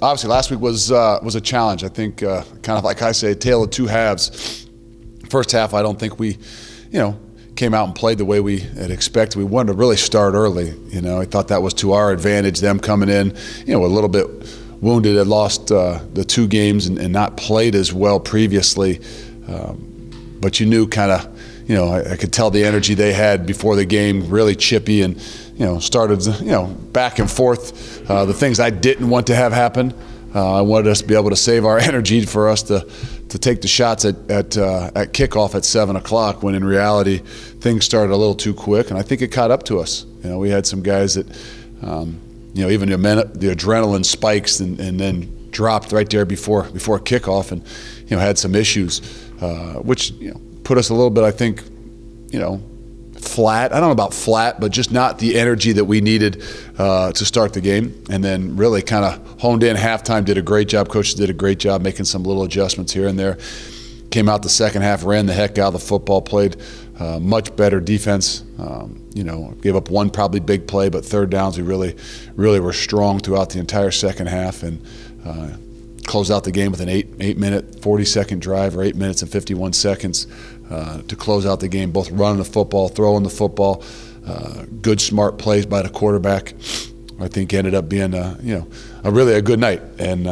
obviously last week was a challenge. I think kind of like I say, a tale of two halves. First half, I don't think we, came out and played the way we had expected. We wanted to really start early. I thought that was to our advantage. Them coming in, a little bit wounded, had lost the 2 games and not played as well previously. But you knew kind of, I could tell the energy they had before the game, really chippy, and started, back and forth. The things I didn't want to have happen. I wanted us to be able to save our energy for us to take the shots at kickoff at 7 o'clock, when in reality things started a little too quick, and I think it caught up to us. We had some guys that, even the adrenaline spikes and then dropped right there before kickoff, and had some issues, which put us a little bit, I think, flat. I don't know about flat, but just not the energy that we needed to start the game. And then really kind of honed in halftime, did a great job. Coaches did a great job making some little adjustments here and there. Came out the second half, ran the heck out of the football, played much better defense. Gave up one probably big play, but third downs we really were strong throughout the entire second half, and closed out the game with an 8-minute, 40-second drive, or 8 minutes and 51 seconds to close out the game, both running the football, throwing the football, good smart plays by the quarterback. I think ended up being a really good night. And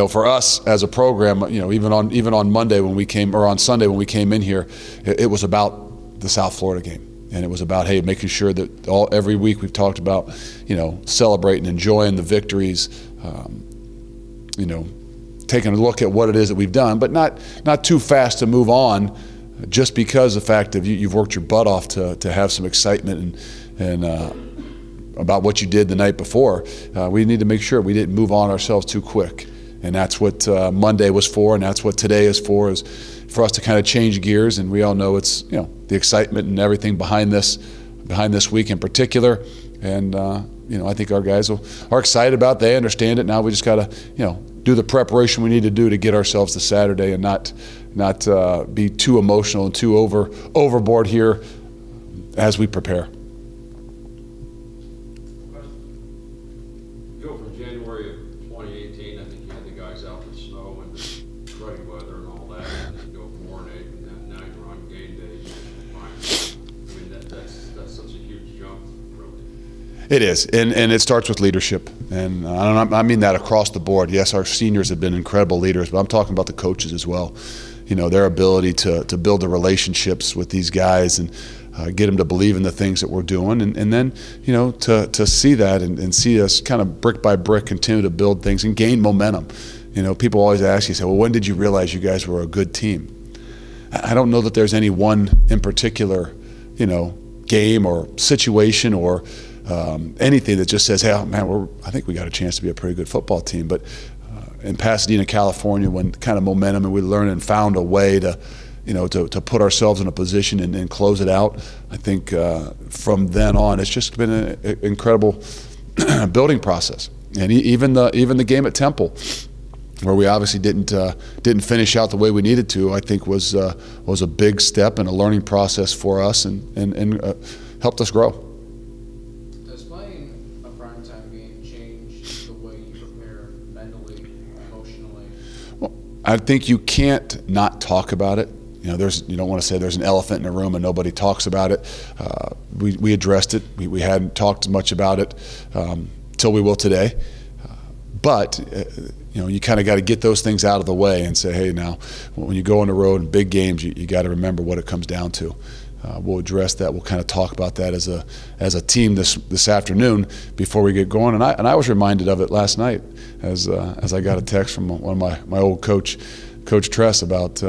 for us as a program, even on Monday when we came, or on Sunday when we came in here, it was about the South Florida game. And it was about, hey, making sure that every week we've talked about, celebrating, enjoying the victories, taking a look at what it is that we've done, but not too fast to move on, just because the fact that you've worked your butt off to have some excitement and about what you did the night before. We need to make sure we didn't move on ourselves too quick, and that's what Monday was for, and that's what today is for us to kind of change gears. And we all know it's the excitement and everything behind this week in particular, and I think our guys are excited about it. They understand it. Now we just got to do the preparation we need to do to get ourselves to Saturday, and not be too emotional and too overboard here as we prepare. Go from January of 2018, I think you had the guys out in the snow and the cruddy weather and all that, and then go 4-8, and then now you're on game day. I mean, that's such a huge jump, really. It is, and it starts with leadership, and I mean that across the board. Yes, our seniors have been incredible leaders, but I'm talking about the coaches as well. Their ability to build the relationships with these guys and get them to believe in the things that we're doing, and then to see that and see us kind of brick by brick continue to build things and gain momentum. People always ask you, say, well, when did you realize you guys were a good team? I don't know that there's any one in particular game or situation or anything that just says, hey, oh, man, I think we got a chance to be a pretty good football team. But in Pasadena, California, when kind of momentum, and we learned and found a way to put ourselves in a position and close it out, I think from then on, it's just been an incredible building process. And even the game at Temple, where we obviously didn't finish out the way we needed to, I think was a big step and a learning process for us, and helped us grow. Does playing a primetime game change the way you prepare mentally, emotionally? Well, I think you can't not talk about it. You don't want to say there's an elephant in the room and nobody talks about it. We addressed it. We hadn't talked much about it till we will today. But you kind of got to get those things out of the way and say, hey, now when you go on the road in big games, you got to remember what it comes down to. We'll address that. We'll kind of talk about that as a team this afternoon before we get going. And I was reminded of it last night as I got a text from one of my old coach, Coach Tress, about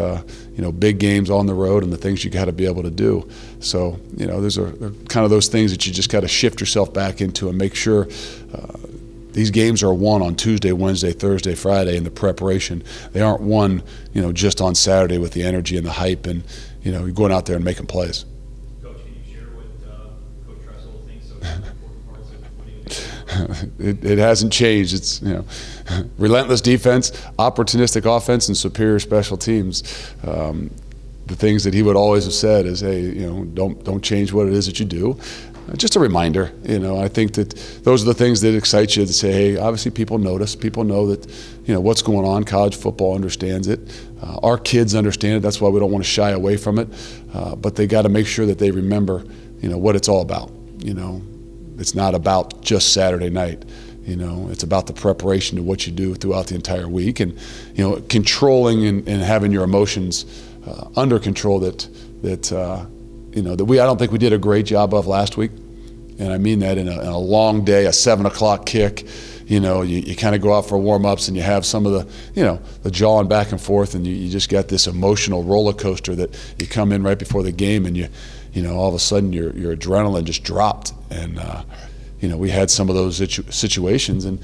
big games on the road and the things you got to be able to do. So those are kind of those things that you just got to shift yourself back into and make sure these games are won on Tuesday, Wednesday, Thursday, Friday in the preparation. They aren't won just on Saturday with the energy and the hype and you're going out there and making plays. Coach, can you share what Coach Tressel thinks are the important parts of putting it together? It hasn't changed. It's relentless defense, opportunistic offense, and superior special teams. The things that he would always have said is, hey, don't change what it is that you do. just a reminder. I think that those are the things that excite you, to say, hey, obviously people notice. People know that, what's going on. College football understands it. Our kids understand it. That's why we don't want to shy away from it. But they got to make sure that they remember, what it's all about. It's not about just Saturday night. It's about the preparation to what you do throughout the entire week, and controlling and having your emotions under control. That I don't think we did a great job of last week, and I mean that in a long day, a 7 o'clock kick. You kind of go out for warm-ups and you have some of the jawing back and forth, and you just got this emotional roller coaster that you come in right before the game, and all of a sudden your adrenaline just dropped, and we had some of those situations, and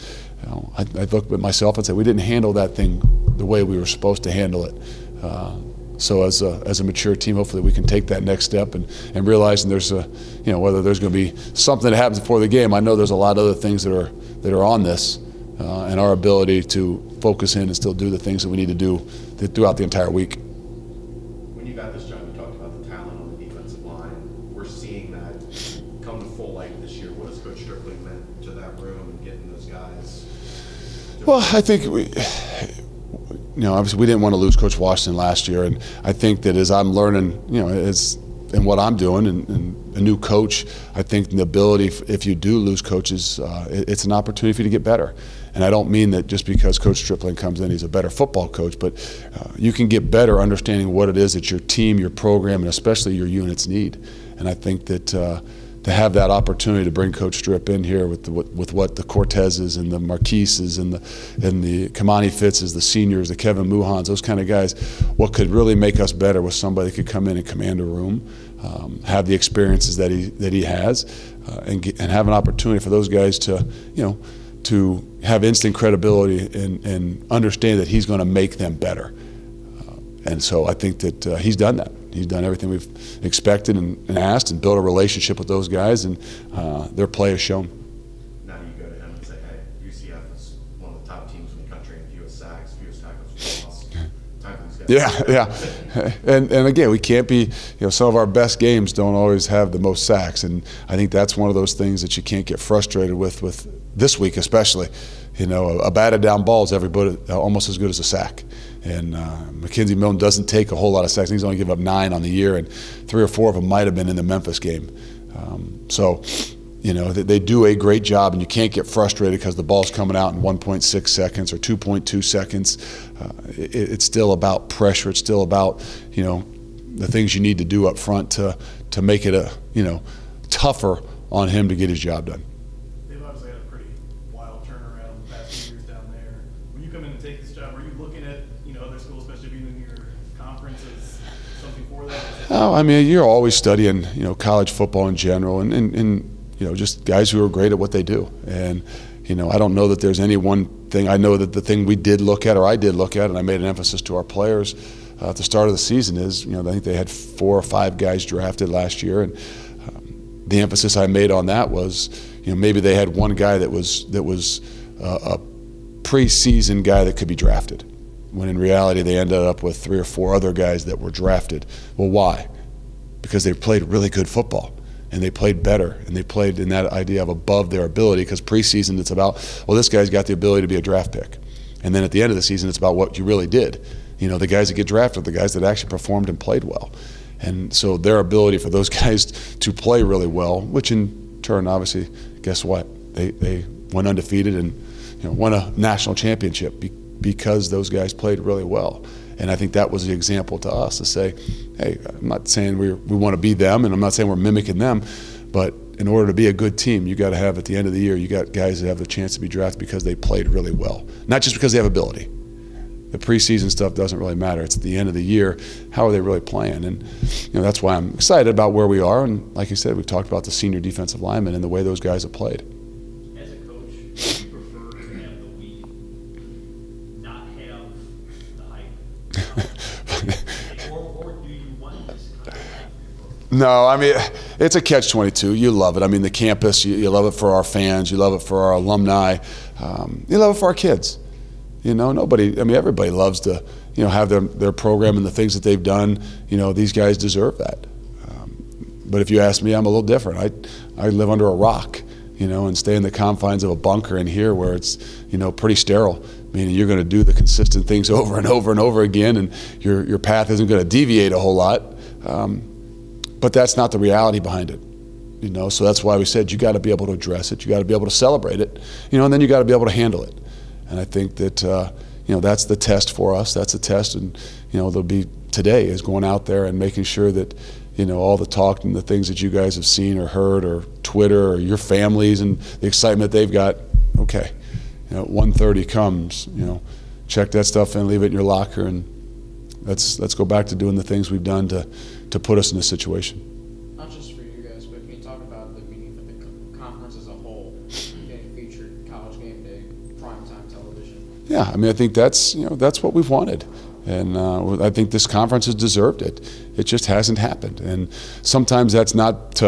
I looked at myself and said we didn't handle that thing the way we were supposed to handle it. So as a mature team, hopefully we can take that next step and realizing there's whether there's going to be something that happens before the game. I know there's a lot of other things that are on this, and our ability to focus in and still do the things that we need to do throughout the entire week. When you got this job, you talked about the talent on the defensive line. We're seeing that come to full light this year. What has Coach Strickling meant to that room and getting those guys? Well, I think obviously we didn't want to lose Coach Washington last year, and I think that as I'm learning, and what I'm doing, and a new coach, I think the ability, if you do lose coaches, it's an opportunity for you to get better. And I don't mean that just because Coach Strickling comes in, he's a better football coach, but you can get better understanding what it is that your team, your program, and especially your units need. And I think that to have that opportunity to bring Coach Strip in here with what the Cortezes and the Marquises and the Kamani Fitzes, the seniors, the Kevin Muhans, those kind of guys, what could really make us better with somebody that could come in and command a room, have the experiences that he has, and have an opportunity for those guys to have instant credibility and understand that he's going to make them better. And so I think that he's done that. He's done everything we've expected and asked, and built a relationship with those guys, and their play has shown. Now you go to him and say, hey, UCF is one of the top teams in the country in fewest sacks, fewest tackles for loss. Time for these guys. Yeah. And again, we can't be, some of our best games don't always have the most sacks, and I think that's one of those things that you can't get frustrated with this week especially. A batted down ball is almost as good as a sack. And Mackenzie Milton doesn't take a whole lot of sacks. He's only given up 9 on the year, and 3 or 4 of them might have been in the Memphis game. So they do a great job, and you can't get frustrated because the ball's coming out in 1.6 seconds or 2.2 seconds. It's still about pressure. It's still about, the things you need to do up front to make it tougher on him to get his job done. They've obviously had a pretty wild turnaround the past few years down there. When you come in and take this job, are you looking at other schools, especially being in your conference, as something for that? Oh, I mean, you're always studying, college football in general, and just guys who are great at what they do. And I don't know that there's any one thing. I know that the thing we did look at, or I did look at, and I made an emphasis to our players at the start of the season is, I think they had 4 or 5 guys drafted last year, and the emphasis I made on that was, maybe they had one guy that was a preseason guy that could be drafted, when in reality they ended up with 3 or 4 other guys that were drafted. Well, why? Because they played really good football, and they played better, and they played in that idea of above their ability, because preseason it's about, well, this guy's got the ability to be a draft pick. And then at the end of the season it's about what you really did. The guys that get drafted are the guys that actually performed and played well. And so their ability for those guys to play really well, which in turn, obviously, guess what? They went undefeated and won a national championship because those guys played really well. And I think that was the example to us to say, hey, I'm not saying we want to be them, and I'm not saying we're mimicking them, but in order to be a good team, you got to have, at the end of the year, you got guys that have the chance to be drafted because they played really well, not just because they have ability. The preseason stuff doesn't really matter. It's at the end of the year, how are they really playing? And that's why I'm excited about where we are. And like you said, we've talked about the senior defensive linemen and the way those guys have played. As a coach, do you prefer to have the week not have the hype? or do you want this kind of hype? No, I mean, it's a catch-22. You love it. I mean, the campus, you love it for our fans. You love it for our alumni. You love it for our kids. Everybody loves to, have their program and the things that they've done. These guys deserve that. But if you ask me, I'm a little different. I live under a rock, and stay in the confines of a bunker in here where it's, pretty sterile. Meaning you're going to do the consistent things over and over and over again, and your path isn't going to deviate a whole lot. But that's not the reality behind it. So that's why we said you got to be able to address it. You got to be able to celebrate it, and then you got to be able to handle it. And I think that that's the test for us. That's the test, and there'll be today is going out there and making sure that all the talk and the things that you guys have seen or heard or Twitter or your families and the excitement they've got. Okay, 1:30 comes. Check that stuff in, leave it in your locker, and let's go back to doing the things we've done to put us in this situation. Not just for you guys, but can you talk about the meaning for the conference as a whole, getting featured college game day, primetime television? Yeah, I think that's what we've wanted, and I think this conference has deserved it. It just hasn't happened, and sometimes that's not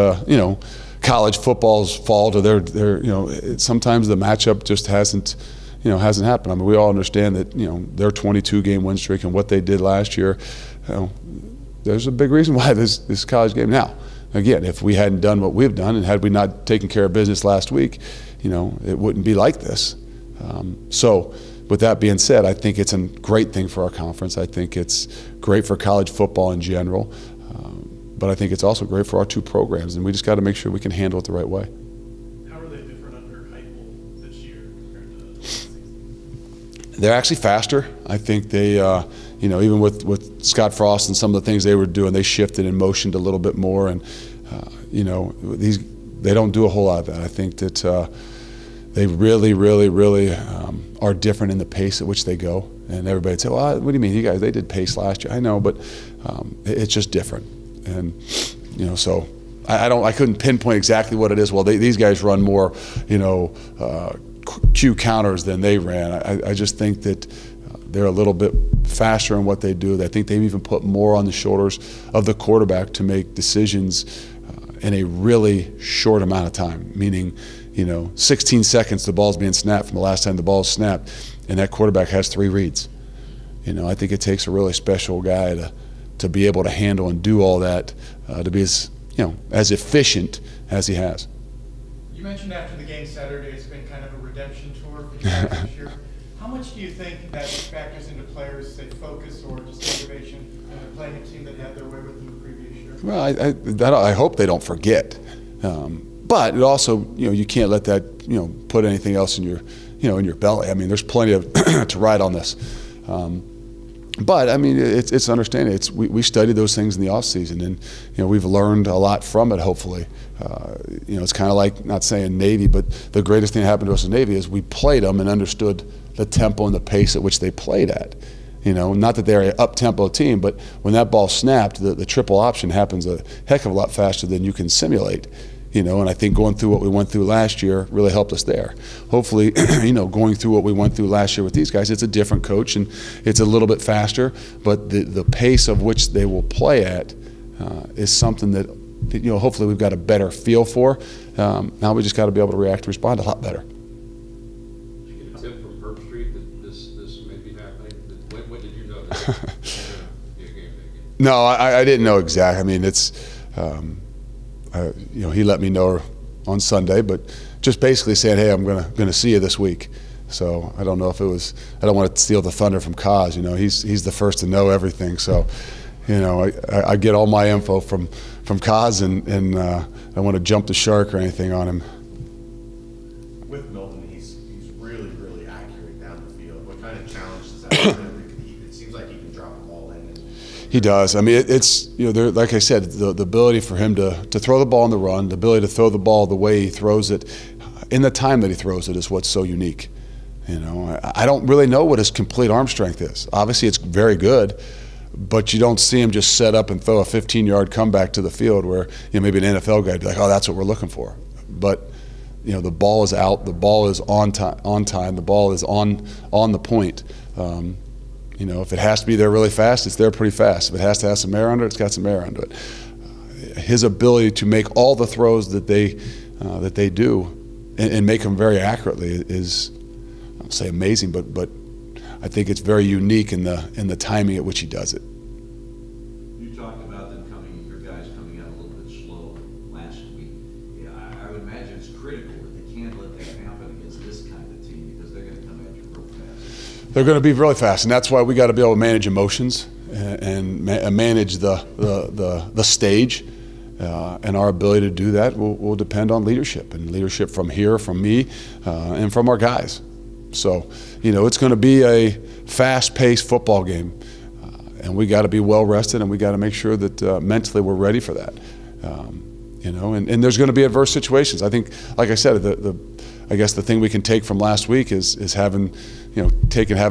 college football's fault or sometimes the matchup just hasn't happened. We all understand that their 22-game win streak and what they did last year. There's a big reason why this college game. Now, again, if we hadn't done what we've done and had we not taken care of business last week, it wouldn't be like this. So with that being said, I think it's a great thing for our conference. I think it's great for college football in general. But I think it's also great for our two programs, and we just got to make sure we can handle it the right way. How are they different under Heupel this year compared to last season? They're actually faster. I think they, even with Scott Frost and some of the things they were doing, they shifted and motioned a little bit more, and they don't do a whole lot of that. I think that they really, really, really are different in the pace at which they go. And everybody'd say, "Well, what do you mean? You guys, they did pace last year." I know, but it's just different. And so I couldn't pinpoint exactly what it is. Well, these guys run more, Q counters than they ran. I just think that they're a little bit faster in what they do. I think they've even put more on the shoulders of the quarterback to make decisions in a really short amount of time. Meaning, 16 seconds the ball's being snapped from the last time the ball's snapped, and that quarterback has 3 reads. I think it takes a really special guy to be able to handle and do all that, to be as efficient as he has. You mentioned after the game Saturday it's been kind of a redemption tour for you guys this year. How much do you think that factors into players' say focus or just motivation and playing a team that had their way with them the previous year? Well, I hope they don't forget, but it also you can't let that put anything else in your in your belly. There's plenty of to ride on this. But it's understanding. We studied those things in the off season, and we've learned a lot from it. Hopefully, it's kind of like, not saying Navy, but the greatest thing that happened to us in Navy is we played them and understood the tempo and the pace at which they played at. Not that they're an up tempo team, but when that ball snapped, the triple option happens a heck of a lot faster than you can simulate. And I think going through what we went through last year really helped us there. Hopefully, going through what we went through last year with these guys, it's a different coach and it's a little bit faster, but the pace of which they will play at is something that, hopefully we've got a better feel for. Now we just got to be able to react and respond a lot better. Did you get a tip from Herb Street that this may be happening? When did you know that? No, I didn't know exactly. He let me know on Sunday, but just basically saying, "Hey, I'm gonna see you this week." So I don't know if it was. I don't want to steal the thunder from Kaz. He's the first to know everything. So, I get all my info from Kaz, and I don't want to jump the shark or anything on him. With Milton, he's really, really accurate down the field. What kind of challenge does that present? It seems like he can drop the ball in. He does. It's like I said, the ability for him to throw the ball on the run, the ability to throw the ball the way he throws it, in the time that he throws it, is what's so unique. I don't really know what his complete arm strength is. Obviously, it's very good, but you don't see him just set up and throw a 15-yard comeback to the field where maybe an NFL guy would be like, "Oh, that's what we're looking for." But the ball is out, the ball is on time, the ball is on the point. If it has to be there really fast, it's there pretty fast. If it has to have some air under it, it's got some air under it. His ability to make all the throws that they do and make them very accurately is, I don't say amazing, but I think it's very unique in the timing at which he does it. You talked about your guys coming out a little bit slow. They're going to be really fast, and that's why we got to be able to manage emotions and manage the stage. And our ability to do that will depend on leadership, and leadership from here, from me, and from our guys. So, it's going to be a fast-paced football game, and we got to be well rested, and we got to make sure that mentally we're ready for that. And there's going to be adverse situations. I think, like I said, I guess the thing we can take from last week is having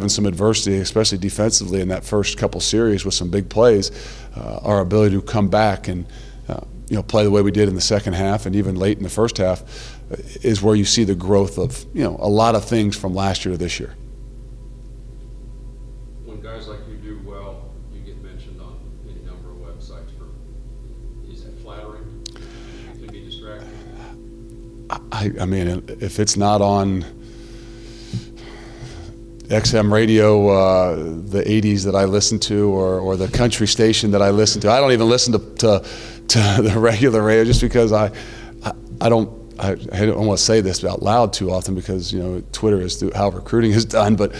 some adversity, especially defensively in that first couple series with some big plays. Our ability to come back and play the way we did in the second half and even late in the first half is where you see the growth of a lot of things from last year to this year. When guys like you do well, you get mentioned on any number of websites. Is that flattering? Can it be distracting? I mean, if it's not on XM radio, the 80s that I listen to, or the country station that I listen to, I don't even listen to the regular radio just because I don't want to say this out loud too often because Twitter is how recruiting is done, but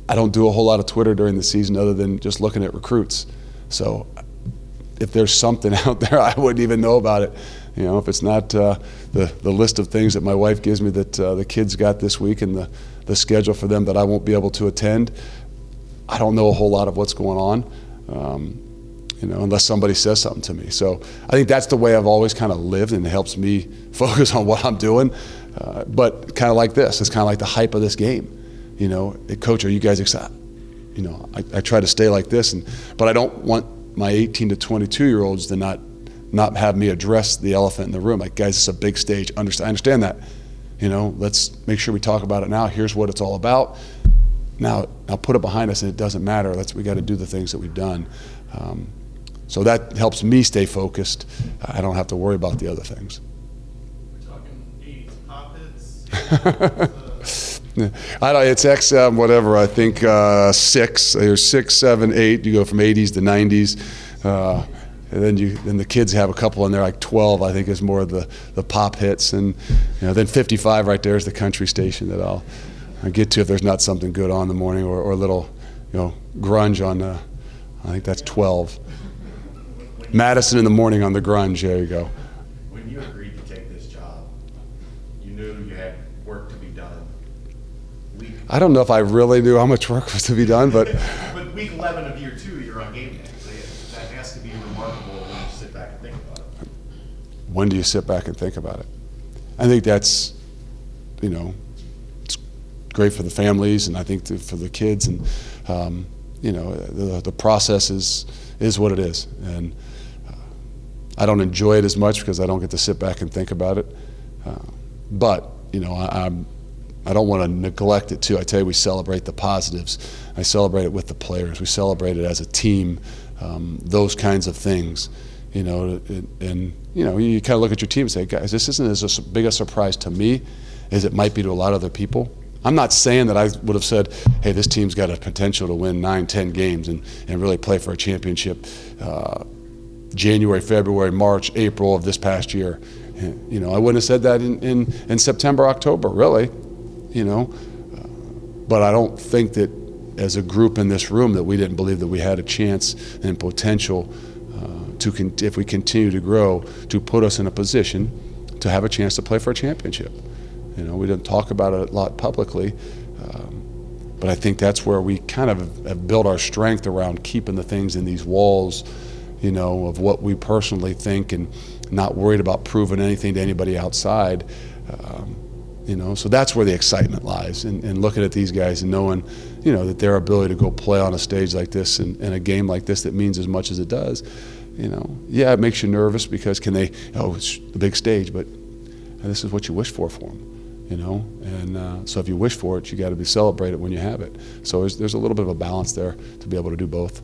I don't do a whole lot of Twitter during the season other than just looking at recruits. So if there's something out there, I wouldn't even know about it. If it's not the list of things that my wife gives me that the kids got this week and the schedule for them that I won't be able to attend, I don't know a whole lot of what's going on, unless somebody says something to me. So I think that's the way I've always kind of lived, and it helps me focus on what I'm doing. But kind of like this, it's kind of like the hype of this game. Coach, are you guys excited? I try to stay like this, but I don't want my 18 to 22-year-olds to not have me address the elephant in the room. Like, guys, it's a big stage. I understand that. Let's make sure we talk about it now. Here's what it's all about. Now put it behind us, and it doesn't matter. We got to do the things that we've done. So that helps me stay focused. I don't have to worry about the other things. We're talking 80s pop hits. I don't. It's XM whatever. I think 6. There's 6, 7, 8. You go from 80s to 90s. And then the kids have a couple in there, like 12, I think, is more of the pop hits. And then 55 right there is the country station that I'll get to if there's not something good on in the morning, or a little grunge on, I think that's 12. Madison in the morning on the grunge, there you go. When you agreed to take this job, you knew you had work to be done. I don't know if I really knew how much work was to be done, but But week 11 of year 2, you're on game day. That has to be remarkable when you sit back and think about it. when do you sit back and think about it? I think that's, it's great for the families, and I think for the kids, and the process is what it is, and I don't enjoy it as much because I don't get to sit back and think about it. But I don't want to neglect it too. I tell you, we celebrate the positives. I celebrate it with the players. We celebrate it as a team. Those kinds of things, you kind of look at your team and say, guys, this isn't as big a surprise to me as it might be to a lot of other people. I'm not saying that I would have said, hey, this team's got a potential to win 9, 10 games and really play for a championship January, February, March, April of this past year. I wouldn't have said that in September, October, really. But I don't think that as a group in this room that we didn't believe that we had a chance and potential if we continue to grow, to put us in a position to have a chance to play for a championship. We didn't talk about it a lot publicly, but I think that's where we kind of have built our strength around keeping the things in these walls, of what we personally think, and not worried about proving anything to anybody outside. So that's where the excitement lies, and looking at these guys and knowing, that their ability to go play on a stage like this and a game like this that means as much as it does, it makes you nervous because it's the big stage, but this is what you wish for them. And so if you wish for it, you got to be celebrated when you have it. So there's a little bit of a balance there to be able to do both.